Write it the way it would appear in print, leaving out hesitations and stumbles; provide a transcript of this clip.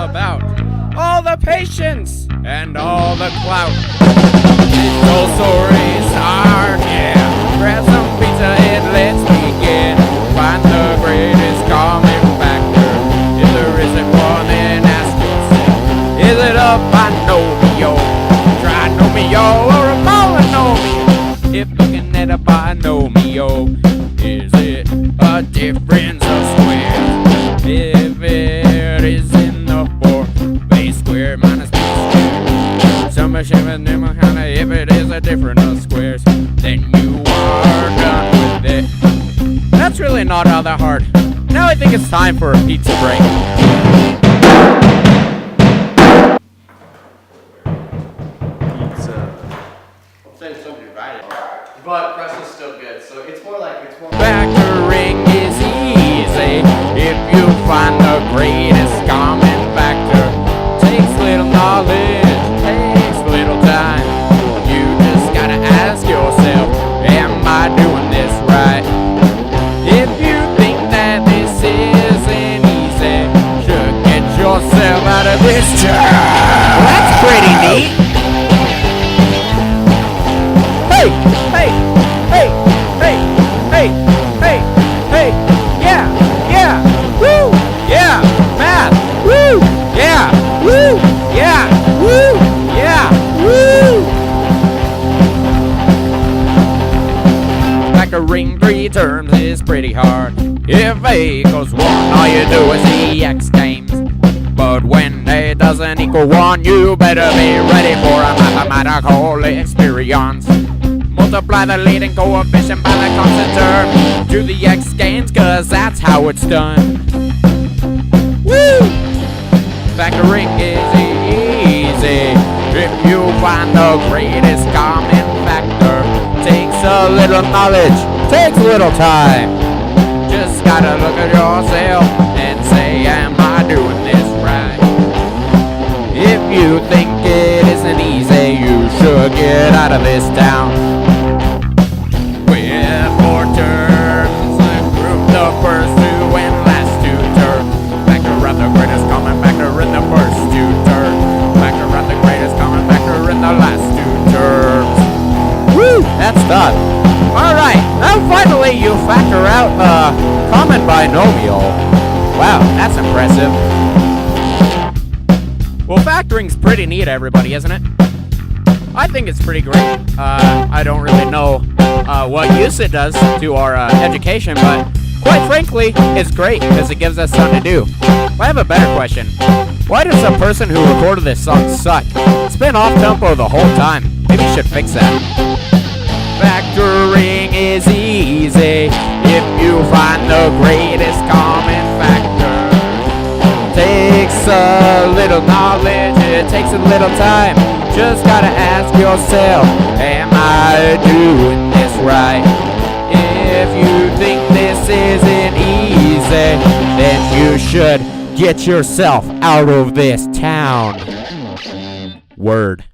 all about. All the patience and all the clout. Those stories are, yeah. Grab some pizza and let's begin. Find the greatest common factor. If there isn't one, then ask yourself. Is it a binomio? Trinomio or a polynomial? If looking at a binomio, is it a difference of squares? If it is in the fourth, a squared minus b squared. If it is a difference of squares, then you are done with it. That's really not all that hard. Now I think it's time for a pizza break. But Preston's still good, so it's more like Factoring is easy if you find the greatest common factor. Takes little knowledge, takes little time. You just gotta ask yourself, am I doing this right? If you think that this isn't easy, should get yourself out of this job. Well, that's pretty neat. Hey, hey, hey, hey, hey, hey, hey, yeah, woo, yeah, math, woo, yeah, woo, yeah, woo, yeah, woo. Factoring three terms is pretty hard. If A equals 1, all you do is the X games. But when A doesn't equal 1, you better be ready for a mathematical experience. Multiply the leading coefficient by the constant term. Do the X gains, cause that's how it's done. Woo! Factoring is easy if you find the greatest common factor. Takes a little knowledge, takes a little time. Just gotta look at yourself and say, am I doing this right? If you think it isn't easy, you should get out of this town. With 4 terms, group the first 2 and last 2 terms. Factor out the greatest common factor in the first 2 terms. Factor out the greatest common factor in the last 2 terms. Woo! That's done. Alright, now finally you factor out the common binomial. Wow, that's impressive. Well, factoring's pretty neat, everybody, isn't it? I think it's pretty great. I don't really know what use it does to our education, but quite frankly, it's great because it gives us something to do. I have a better question. Why does the person who recorded this song suck? It's been off tempo the whole time. Maybe you should fix that. Factoring is easy if you find the greatest common factor. Takes a little knowledge, it takes a little time. Just gotta ask yourself, am I doing this right? If you think this isn't easy, then you should get yourself out of this town. Word.